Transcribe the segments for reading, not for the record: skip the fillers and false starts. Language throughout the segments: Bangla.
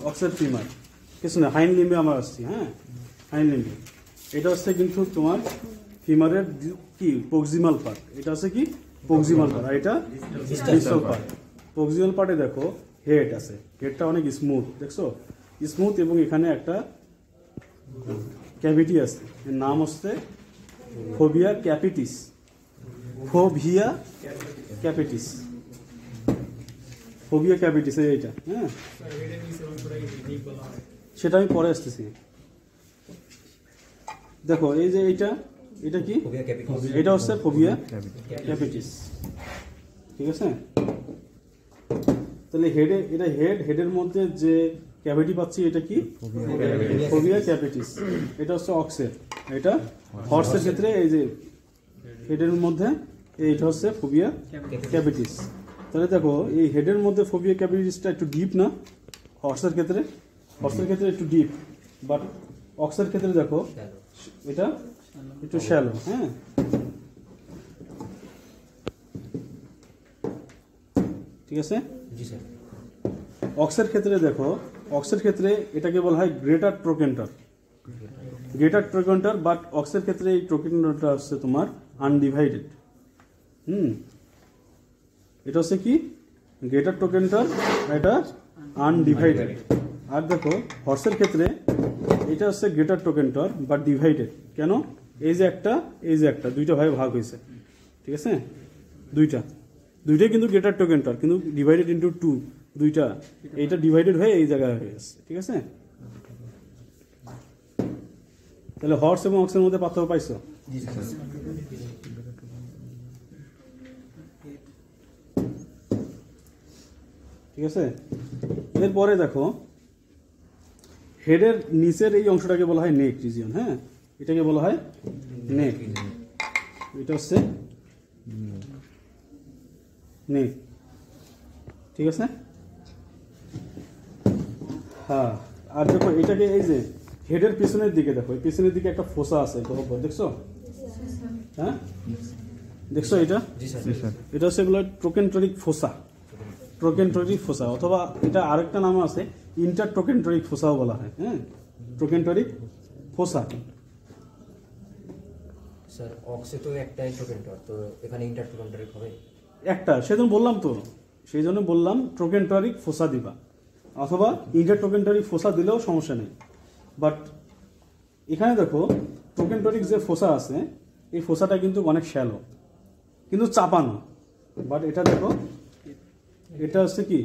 অক্সের ফিমার কিছু না, হাইন লিম্বে আমরা আসছি। হ্যাঁ, হাইন লিম্বে এটা হচ্ছে কিন্তু তোমার ফিমারের কি প্রক্সিমাল পার্ট, এটা হচ্ছে কি প্রক্সিমাল পার্ট, আর এটা ডিস্টাল পার্ট। প্রক্সিমাল পার্টে দেখো হেড আছে, হেডটা অনেক স্মুথ, দেখছো স্মুথ, এবং এখানে একটা ক্যাভিটি আছে, এর নাম হচ্ছে fovea capitis. Fovea capitis, fovea capitis এইটা। হ্যাঁ, সেটা আমি পরে আসতেছি। দেখো এই যে এইটা, এটা কি, এটা হচ্ছে ফোভিয়া ক্যাপিটিস, ঠিক আছে। তাহলে হেডে, এটা হেডের মধ্যে যে ক্যাভিটি পাচ্ছি এটা কি ফোভিয়া ক্যাপিটিস, এটা হচ্ছে অক্সের। এটা হর্সের ক্ষেত্রে এই যে হেডের মধ্যে এইটা হচ্ছে ফোভিয়া ক্যাপিটিস। তাহলে দেখো এই হেডের মধ্যে ফোভিয়া ক্যাপিটিসটা একটু ডিপ না, হর্সের ক্ষেত্রে, হর্সের ক্ষেত্রে একটু ডিপ, বাট অক্সের ক্ষেত্রে দেখো এটা একটু শ্যালো। হ্যাঁ, ঠিক আছে। অক্সের ক্ষেত্রে দেখো, অক্সের ক্ষেত্রে এটাকে বলা হয় গ্রেটার ট্রোকেন্টার, গ্রেটার ট্রোকেন্টার, বাট অক্সের ক্ষেত্রে এই ট্রোকেন্টারটা হচ্ছে তোমার আনডিভাইডেড। এটা হচ্ছে কি গ্রেটার ট্রোকেন্টার, এটা আনডিভাইডেড। আর দেখো হর্সের ক্ষেত্রে এটা হচ্ছে গ্রেটার ট্রোকেন্টার বাট ডিভাইডেড। কেন? এই যে একটা, এই যে একটা, দুইটা ভাগে ভাগ হয়েছে, ঠিক আছে। দুইটাই কিন্তু গ্রেটার ট্রোকেন্টার, কিন্তু ডিভাইডেড ইন্টু টু, দুইটা, এইটা ডিভাইডেড হয়ে এই জায়গায় হয়ে গেছে, ঠিক আছে। তাহলে হর্স এবং অক্সের মধ্যে পার্থক্য পাইছো? ঠিক আছে। এরপরে দেখো হেডের নিচের এই অংশটাকে বলা হয় নেক রিজিয়ন। হ্যাঁ, এটাকে বলা হয় নেক, এটা হচ্ছে নেক, ঠিক আছে। হ্যাঁ, আর দেখো এটাকে এই যে হেডের পিছনের দিকে দেখো, এই পিছনের দিকে একটা ফোসা আছে, দেখছো? হ্যাঁ, দেখছো এটা? এটা হচ্ছে এগুলো ট্রোকেন্টরিক ফোসা, ট্রোকেন্টরিক ফোসা, অথবা এটা আরেকটা নাম আছে ইন্টার ট্রোকেন্টরিক ফোসাও বলা হয়। হ্যাঁ, ট্রোকেন্টরিক ফোসা। স্যার অক্সে তো একটাই ট্রোকেন্টর, তো এখানে ইন্টার ট্রোকেন্টরিক হবে একটা, সেজন্য বললাম তো, সেই জন্য বললাম ট্রোকেন্টরিক ফোসা দিবা, অথবা ইন্টার ট্রোকেন্টরিক ফোসা দিলেও সমস্যা নেই। বাট এখানে দেখো ট্রোকেন্টরিক যে ফোসা আছে, এই ফোসাটা কিন্তু অনেক শ্যালো, কিন্তু চাপানো। বাট এটা দেখো, এটা হচ্ছে কি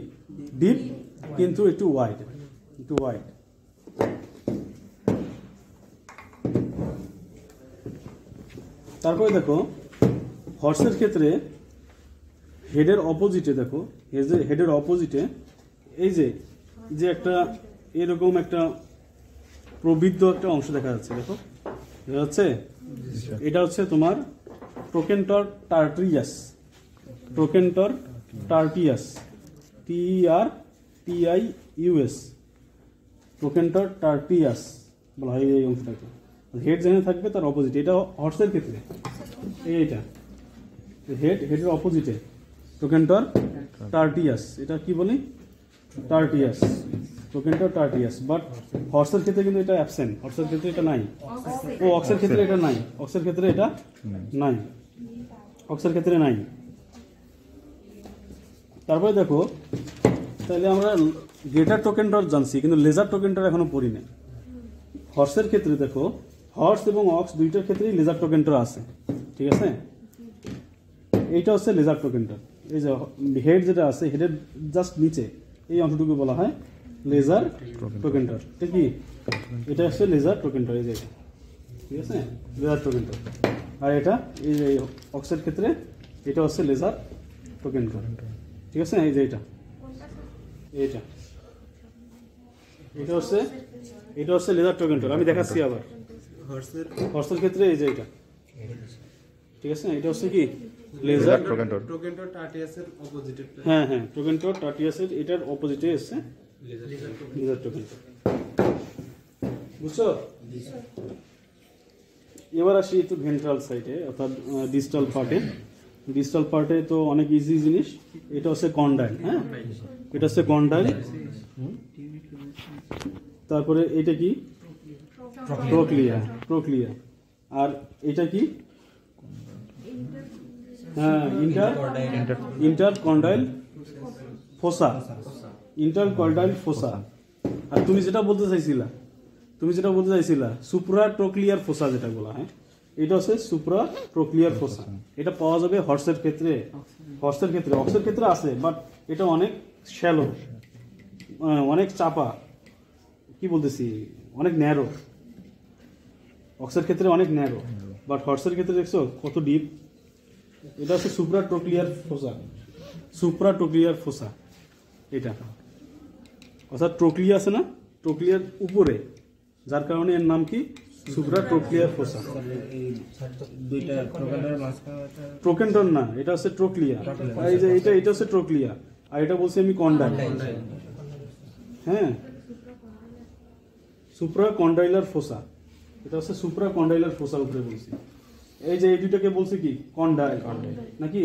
ডিপ, কিন্তু একটু ওয়াইড, একটু ওয়াইড। তারপরে দেখো হর্সের ক্ষেত্রে হেডের অপোজিটে দেখো, হেডের অপোজিটে এই যে যে একটা এরকম একটা প্রবৃদ্ধ একটা অংশ দেখা যাচ্ছে, দেখো দেখা যাচ্ছে, এটা হচ্ছে তোমার ট্রোকেন্টর টার্টিয়াস, ট্রোকেন্টর টার্টিয়াস, TRTIUS, ট্রোকেন্টর টার্টিয়াস বলা হয় এই অংশটাকে। হেড যেখানে থাকবে তার অপোজিট, এটা হর্সের ক্ষেত্রে এইটা হেডের অপোজিটে ট্রোকেন্টর টার্টিয়াস, এটা কি বলি টার্টিয়াস, ট্রোকেন্টর টার্টিয়াস। বাট হর্সের ক্ষেত্রে কিন্তু এটা অ্যাবসেন্ট, হর্সের ক্ষেত্রে এটা নাই, ও অক্সের ক্ষেত্রে এটা নাই, অক্সের ক্ষেত্রে এটা নাই, অক্সের ক্ষেত্রে নাই। তারপরে দেখো, তাহলে আমরা গ্রেটার ট্রোকেন্টর জানছি, কিন্তু লেজার ট্রোকেন্টর এখনো পড়ি না। হর্সের ক্ষেত্রে দেখো, হর্স এবং অক্স দুইটার ক্ষেত্রেই লেজার ট্রোকেন্টর আছে, ঠিক আছে। এইটা হচ্ছে লেজার ট্রোকেন্টর, এই যে হেড যেটা আছে, হেডের জাস্ট নিচে এই অংশটুকু বলা হয় লেজার ট্রোকেন্টর, ঠিক কি? এটা হচ্ছে লেজার ট্রোকেন্টর, এই যে, ঠিক আছে, লেজার ট্রোকেন্টর। আর এটা এই যে অক্সের ক্ষেত্রে এটা হচ্ছে লেজার ট্রোকেন্টর, ঠিক আছে। এই যে এটা, এইটা, এটা হচ্ছে, এটা হচ্ছে লেজার ট্রোকেন্টর। আমি দেখাচ্ছি আবার হর্সের ক্ষেত্রে এই যে এটা, ঠিক আছে। এটা হচ্ছে কি লেজার ট্রোকেন্টর, ট্রোকেন্টর টার্টিয়াসের অপোজিটে। হ্যাঁ হ্যাঁ, ট্রোকেন্টর টার্টিয়াসের এটার অপোজিটে এসছে লেজার ট্রোকেন্টর, বুঝছো? এবার আসি একটু ভেন্ট্রাল সাইডে, অর্থাৎ ডিস্টাল পার্টে। ডিস্টাল পার্টে তো অনেক ইজি জিনিস, এটা হচ্ছে কন্ডাইল। হ্যাঁ, এটা হচ্ছে কন্ডাইল, তারপরে এটা কি প্রোক্লিয়া আর এটা কি হ্যাঁ ইন্টারকন্ডাইল ফোসা আর তুমি যেটা বলতে চাইছিলা সুপ্রাট্রোক্লিয়ার ফোসা যেটা বলা হয় এটা হচ্ছে সুপ্রাট্রোক্লিয়ার ফোসা। এটা পাওয়া যাবে হর্সের ক্ষেত্রে অক্সের ক্ষেত্রে আছে, বাট এটা অনেক শ্যালো, অনেক চাপা, কি বলতেছি অনেক ন্যারো। অক্সের ক্ষেত্রে অনেক ন্যারো, বাট হর্সের ক্ষেত্রে দেখছো কত ডিপ। এটা হচ্ছে সুপ্রাট্রোক্লিয়ার ফোসা এটা, অর্থাৎ ট্রোক্লিয়া আছে না, ট্রোক্লিয়ার উপরে, যার কারণে এর নাম কি সুপ্রাট্রোক্লিয়ার ফোসা। ট্রোকেন্টন না, এটা হচ্ছে ট্রোক্লিয়া। এই যে এটা হচ্ছে ট্রোক্লিয়া, আর এটা বলছি আমি কন্ডাইল। হ্যাঁ, সুপ্রাকন্ডাইলার ফোসা, এটা হচ্ছে সুপ্রাকন্ডাইলার ফোসা উপরে বলছি। এই যে এই দুইটাকে বলছি কি কন্ডাইল নাকি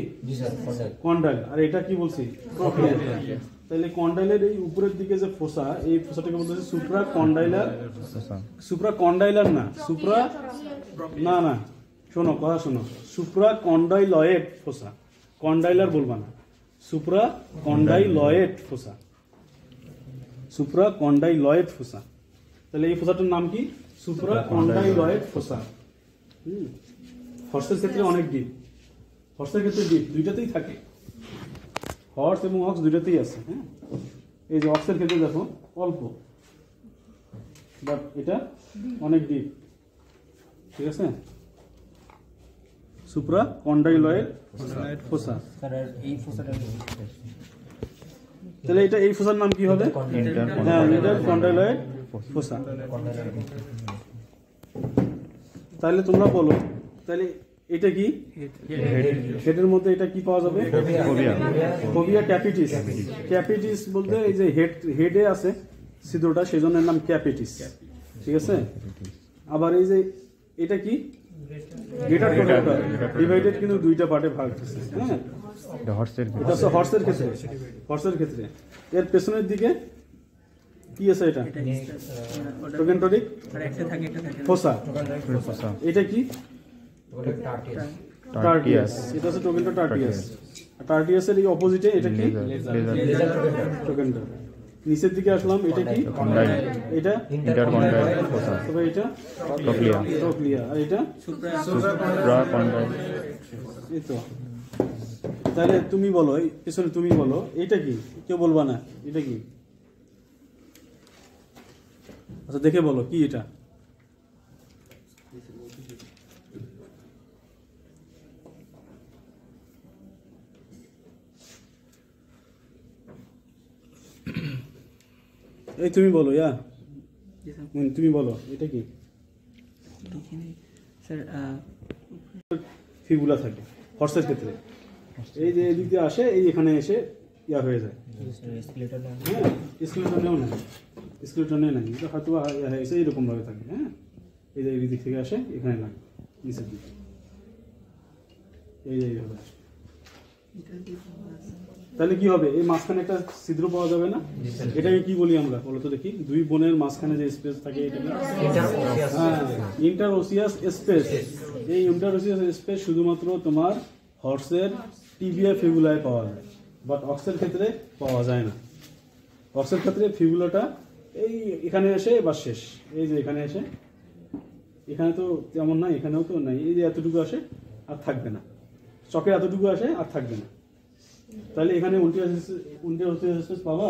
কন্ডাইল, আর এটা কি বলছি ট্রোক্লিয়া। তাহলে কন্ডাইলের এই উপরের দিকে যে ফোসা, এই ফোসাটাকে বলতে সুপ্রাকন্ডাইলার না, না শোনো কথা শোনো, সুপ্রাকন্ডাইলয়েড ফোসা, কন্ডাইলার বলবা না, সুপ্রাকন্ডাইলয়েড ফোসা। তাহলে এই ফোসাটার নাম কি সুপ্রাকন্ডাইলয়েড ফোসা। হর্সের ক্ষেত্রে অনেক ডিপ, দুইটাতেই থাকে, হর্স এবং অক্স দুইটাতেই আছে। হ্যাঁ, এই যে অক্সের ক্ষেত্রে দেখো অল্প, বাট এটা অনেক ডিপ, ঠিক আছে। সুপ্রাকন্ডাইলয়েড ফোসা। তাহলে এটা এই ফোসার নাম কি হবে? হ্যাঁ, ইন্টারকন্ডাইলয়েড ফোসা। তাহলে তোমরা বলো, তাহলে এটা কি হেডের মধ্যে এটা কি পাওয়া যাবে? ফোবিয়া ক্যাপিটিস বলতে এই যে হেডে আছে ছিদ্রটা, সেজন্য নাম ক্যাপিটিস, ঠিক আছে। আবার এই যে এটা কি গ্রেটার টোকেন্টর, ডিভাইডেড কিন্তু দুইটা পার্টে ভাগ আছে। হ্যাঁ, এটা হচ্ছে হর্সের ক্ষেত্রে। এর পেছনের দিকে কি আছে? এটা টোকেন্টরিক ফোসা। এটা কি টার্টিয়াস, এটা হচ্ছে টোকেন্টর টার্টিয়াস। টার্টিয়াসের এই অপোজিটে এটা কি টোকেন্টর। নিচের দিকে আসলাম, এটা কি এটা ইন্টারকন্ডাইল ফোসা, তবে এটা ট্রোক্লিয়া, আর এটা সুপ্রাকন্ডাইল। এই তো। তাহলে তুমি বলো, এই পেছনে তুমি বলো এটা কি, কেউ বলবা না এটা কি? আচ্ছা দেখে বলো কি এটা? এই তুমি বলো, তুমি বলো এটা কি? ফিবুলা থাকে হর্সের ক্ষেত্রে, এই যে এদিক দিয়ে আসে, এই এখানে এসে ইয়া হয়ে যায়। হ্যাঁ, স্কেলেটনেও নাই, হয়তো এসে এইরকম ভাবে থাকে। হ্যাঁ, এই যে এই দিক থেকে আসে, এখানে লাগে নিচের দিকে, এই যে এইভাবে আসে। তাহলে কি হবে? এই মাঝখানে একটা ছিদ্র পাওয়া যাবে না? এটাকে কি বলি আমরা বলো তো দেখি? দুই বোনের মাঝখানে যে স্পেস থাকে এটাকে ইন্টারওসিয়াস স্পেস। এই ইন্টারওসিয়াস স্পেস শুধুমাত্র তোমার হর্সের টিবিয়া ফিবুলায় পাওয়া যায়, বাট অক্সের ক্ষেত্রে পাওয়া যায় না। অক্সের ক্ষেত্রে ফিবুলাটা এই এখানে এসে বা শেষ, এই যে এখানে এসে, এখানে তো তেমন না, এখানেও তো নাই, এই যে এতটুকু আসে আর থাকবে না, চকে এতটুকু আসে আর থাকবে না। তাহলে এখানে উল্টে পাবা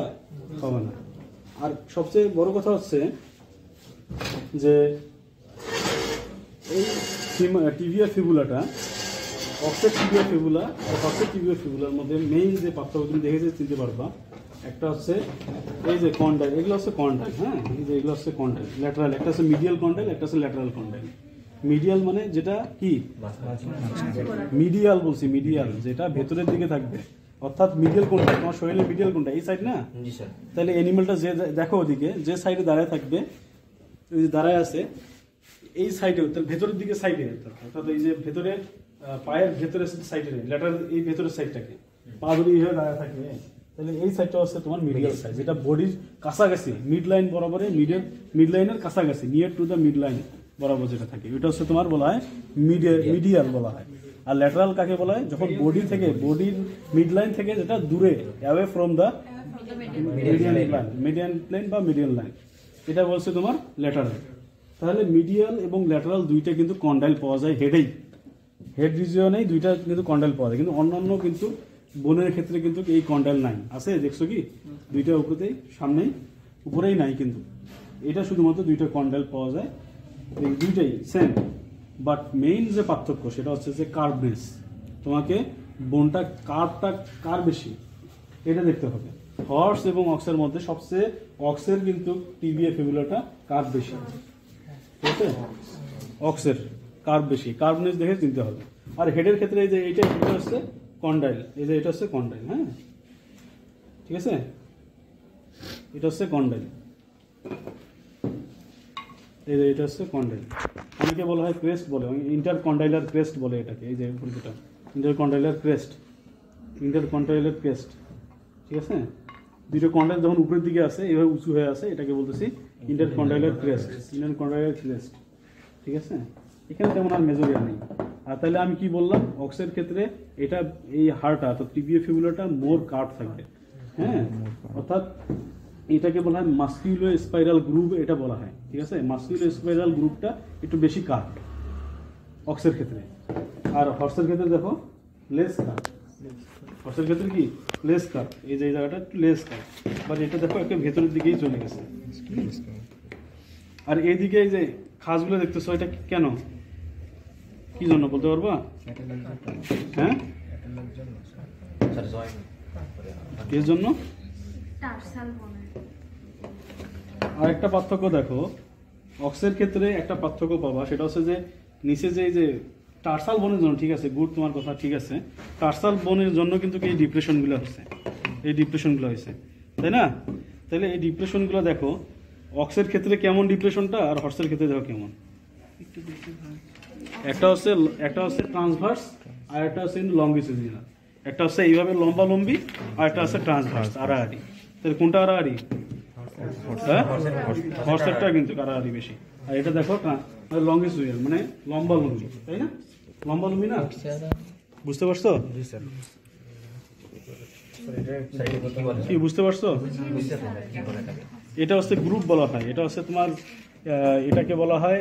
না। আর সবচেয়ে বড় কথা হচ্ছে যে এই টিবিয়া ফিবুলাটা, অক্সের টিবিয়া ফিবুলা আর হর্সের টিবিয়া ফিবুলার মধ্যে মেইন যে পার্থক্য তুমি দেখেছে চিনতে পারবা, একটা হচ্ছে এই যে কন্ডাইল, এগুলো হচ্ছে কন্ডাইল। হ্যাঁ, এই যে এগুলো হচ্ছে কন্ডাইল ল্যাটারাল, একটা হচ্ছে মিডিয়াল কন্ডাইল, একটা হচ্ছে ল্যাটারাল কন্ডাইল। মিডিয়াল মানে যেটা কি মিডিয়াল বলছি, মিডিয়াল যেটা ভেতরের দিকে থাকবে, অর্থাৎ মিডিয়াল কোনটা? তোমার শরীরের মিডিয়াল কোনটা? এই সাইড না? তাহলে অ্যানিমালটা যে দেখো ওদিকে যে সাইডে দাঁড়ায় থাকবে, ওই যে দাঁড়ায় আছে এই সাইডে, তাহলে ভেতরের দিকে সাইডে, অর্থাৎ এই যে ভেতরে পায়ের ভেতরের সাইডে ল্যাটারাল, এই ভেতরের সাইডটাকে পা যদি এইভাবে দাঁড়ায় থাকে, তাহলে এই সাইডটা হচ্ছে তোমার মিডিয়াল সাইড, যেটা বডির কাছাকাছি মিড লাইন বরাবরে, মিড লাইনের কাছাকাছি, near to the mid line বরাবর যেটা থাকে, এটা হচ্ছে তোমার বলা হয় মিডিয়াল বলা হয়। আর ল্যাটারাল কাকে বলা হয়? যখন বডির মিড লাইন থেকে যেটা দূরে, away from the median plane বা মিডিয়ান লাইন, এটা বলছে তোমার ল্যাটারাল। তাহলে মিডিয়াল এবং ল্যাটারাল দুইটা কিন্তু কন্ডাইল পাওয়া যায় হেড রিজিয়নেই দুইটা কিন্তু কন্ডাইল পাওয়া যায়, কিন্তু অন্যান্য কিন্তু বোনের ক্ষেত্রে কিন্তু এই কন্ডাইল নাই। আছে দেখছো কি? দুইটা উপরেতেই, সামনেই উপরেই নাই, কিন্তু এটা শুধুমাত্র দুইটা কন্ডাইল পাওয়া যায়, এই দুইটাই সেম। বাট মেইন যে পার্থক্য সেটা হচ্ছে যে কার্ভনেস। তোমাকে বোনটা কার বেশি এটা দেখতে হবে। হর্স এবং অক্সের মধ্যে সবচেয়ে অক্সের কিন্তু টিবিএ ফিবুলাটা কার্ভ বেশি, ঠিক আছে? অক্সের কার্ভ বেশি, কার্ভনেস দেখে চিনতে হবে। আর হেডের ক্ষেত্রে এই যে এটা হচ্ছে কন্ডাইল, এই যে এটা হচ্ছে কন্ডাইল, হ্যাঁ ঠিক আছে, এটা হচ্ছে কন্ডাইল, এই যে এটা হচ্ছে কন্ডাইল। অনেকে বলা হয় ক্রেস্ট বলে, ইন্টার কন্ডাইলার ক্রেস্ট বলে এটাকে, এই যে যেটা ইন্টার কন্ডাইলার ক্রেস্ট, ঠিক আছে? দুটো কন্ডাইল যখন উপরের দিকে আসে, এইভাবে উঁচু হয়ে আসে, এটাকে বলতেছি ইন্টার কন্ডাইলার ক্রেস্ট, ঠিক আছে? এখানে তেমন আর মেজরিয়া নেই। আর তাহলে আমি কি বললাম, অক্সের ক্ষেত্রে এটা এই হাড়টা অর্থাৎ টিবিএ ফিবুলাটা মোর কার্ভ থাকবে, হ্যাঁ, অর্থাৎ এটাকে বলা হয় মাস্কিউলো স্পাইরাল গ্রুপ, এটা বলা হয়, ঠিক আছে? মাস্কিউলো স্পাইরাল গ্রুপটা একটু বেশি কার্ভ অক্সের ক্ষেত্রে। আর হর্সের ক্ষেত্রে দেখো লেস কার্ভ, হর্সের ক্ষেত্রে কি লেস কার্ভ, এই যে এই জায়গাটা একটু লেস কার্ভ, বাট এটা দেখো একটু ভেতরের দিকেই চলে গেছে। আর এইদিকে এই যে খাসগুলো দেখতেছো, এটা কেন, কি জন্য বলতে পারবা? হ্যাঁ, স্যার জয়েন্ট এর জন্য। টার্সাল বনে আর একটা পার্থক্য দেখো, অক্সের ক্ষেত্রে একটা পার্থক্য পাবা, সেটা হচ্ছে যে নিচে যে এই যে টার্সাল বোনের জন্য, ঠিক আছে, গুড, তোমার কথা ঠিক আছে, টার্সাল বোনের জন্য কিন্তু এই ডিপ্রেশনগুলো হচ্ছে, তাই না? তাহলে এই ডিপ্রেশনগুলো দেখো অক্সের ক্ষেত্রে কেমন ডিপ্রেশনটা, আর হর্সের ক্ষেত্রে দেখো কেমন। একটা হচ্ছে ট্রান্সভার্স, আর একটা হচ্ছে লঙ্গিটিউডিনাল। একটা হচ্ছে এইভাবে লম্বা লম্বি, আর একটা হচ্ছে ট্রান্সভার্স আড়াআড়ি। তাহলে কোনটা আড়াআড়ি? হ্যাঁ, হর্সেরটা কিন্তু আড়াআড়ি বেশি। আর এটা দেখো লঙ্গিটিউডিনাল, মানে লম্বা লম্বি, তাই না? লম্বা লম্বি না, বুঝতে পারছো? কি বুঝতে পারছো? এটা হচ্ছে গ্রুপ বলা হয়, এটা হচ্ছে তোমার এটাকে বলা হয়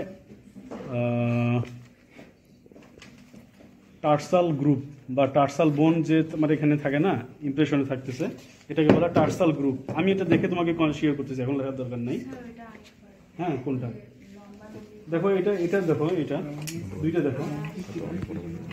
টার্সাল গ্রুপ বা টার্সাল বোন, যে তোমার এখানে থাকে না, ইমপ্রেশনে থাকতেছে, এটাকে বলা টার্সাল গ্রুপ। আমি এটা দেখে তোমাকে শেয়ার করতেছি, এখন লেখার দরকার নেই। হ্যাঁ, কোনটা দেখো, এটা দেখো, এটা দুইটা দেখো,